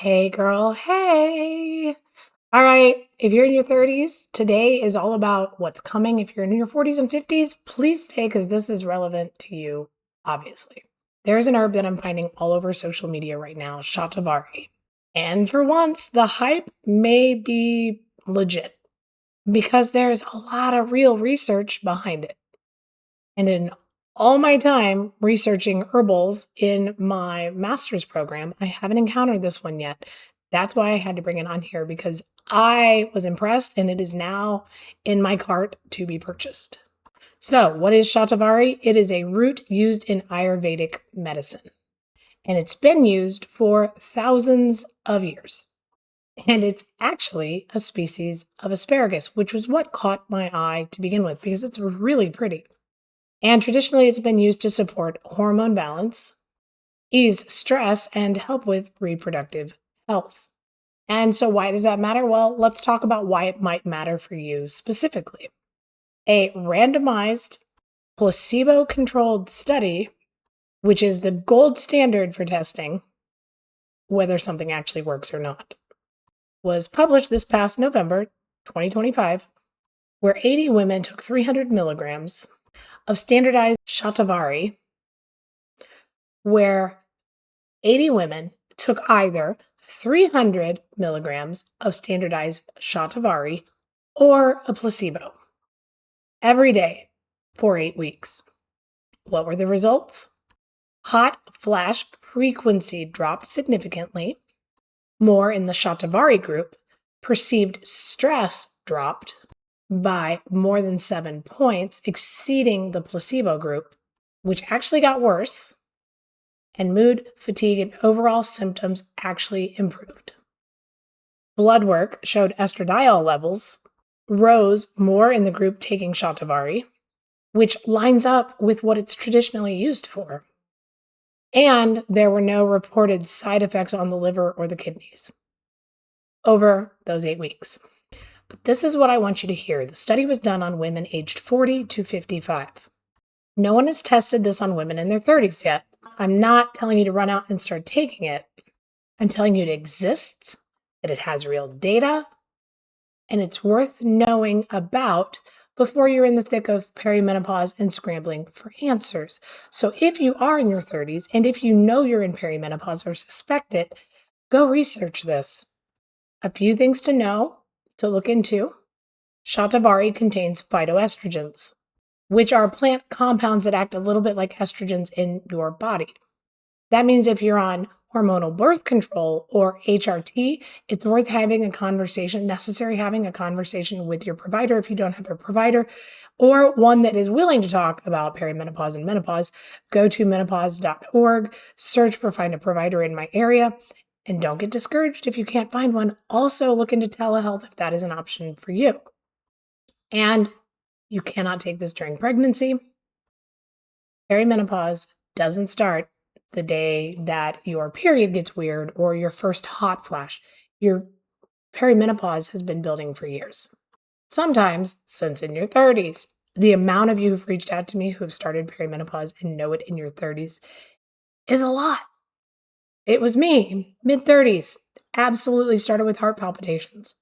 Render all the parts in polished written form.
Hey girl, hey. All right, if you're in your 30s, today is all about what's coming. If you're in your 40s and 50s, please stay because this is relevant to you, obviously. There's an herb that I'm finding all over social media right now, Shatavari. And for once, the hype may be legit because there's a lot of real research behind it. And in all my time researching herbals in my master's program, I haven't encountered this one yet. That's why I had to bring it on here because I was impressed and it is now in my cart to be purchased. So, what is Shatavari? It is a root used in Ayurvedic medicine, and it's been used for thousands of years. And it's actually a species of asparagus, which was what caught my eye to begin with because it's really pretty. And traditionally, it's been used to support hormone balance, ease stress, and help with reproductive health. And so, why does that matter? Well, let's talk about why it might matter for you specifically. A randomized, placebo controlled study, which is the gold standard for testing whether something actually works or not, was published this past November 2025, where 80 women took 300 milligrams of standardized Shatavari, where 80 women took either 300 milligrams of standardized Shatavari or a placebo every day for 8 weeks. What were the results? Hot flash frequency dropped significantly, more in the Shatavari group. Perceived stress dropped by more than 7 points, exceeding the placebo group, which actually got worse. And mood, fatigue, and overall symptoms actually improved. Blood work showed estradiol levels rose more in the group taking Shatavari, which lines up with what it's traditionally used for. And there were no reported side effects on the liver or the kidneys over those 8 weeks. But this is what I want you to hear. The study was done on women aged 40 to 55. No one has tested this on women in their 30s yet. I'm not telling you to run out and start taking it. I'm telling you it exists, that it has real data, and it's worth knowing about before you're in the thick of perimenopause and scrambling for answers. So if you are in your 30s, and if you know you're in perimenopause or suspect it, go research this. A few things to know, to look into. Shatavari contains phytoestrogens, which are plant compounds that act a little bit like estrogens in your body. That means if you're on hormonal birth control or HRT, it's worth having a conversation, necessary having a conversation with your provider if you don't have a provider, or one that is willing to talk about perimenopause and menopause. Go to menopause.org, search for find a provider in my area, and don't get discouraged if you can't find one. Also look into telehealth if that is an option for you. And you cannot take this during pregnancy. Perimenopause doesn't start the day that your period gets weird or your first hot flash. Your perimenopause has been building for years, sometimes since in your 30s. The amount of you who've reached out to me who have started perimenopause and know it in your 30s is a lot. It was me, mid-30s, absolutely started with heart palpitations.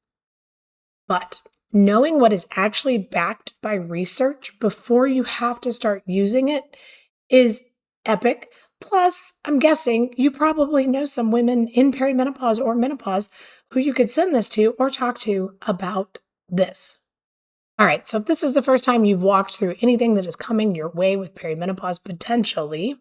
But knowing what is actually backed by research before you have to start using it is epic. Plus, I'm guessing you probably know some women in perimenopause or menopause who you could send this to or talk to about this. All right, so if this is the first time you've walked through anything that is coming your way with perimenopause potentially,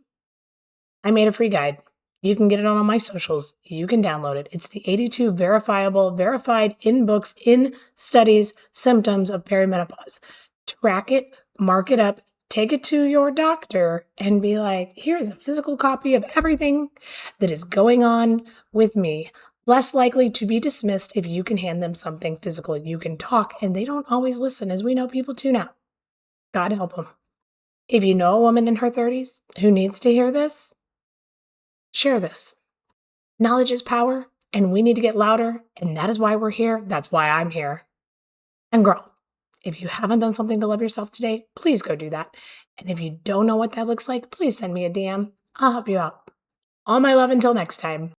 I made a free guide. You can get it on all my socials. You can download it. It's the 82 verified in books, in studies, symptoms of perimenopause. Track it, mark it up, take it to your doctor and be like, here's a physical copy of everything that is going on with me. Less likely to be dismissed if you can hand them something physical. You can talk and they don't always listen, as we know people tune out. God help them. If you know a woman in her 30s who needs to hear this, share this. Knowledge is power, and we need to get louder, and that is why we're here. That's why I'm here. And girl, if you haven't done something to love yourself today, please go do that. And if you don't know what that looks like, please send me a DM. I'll help you out. All my love until next time.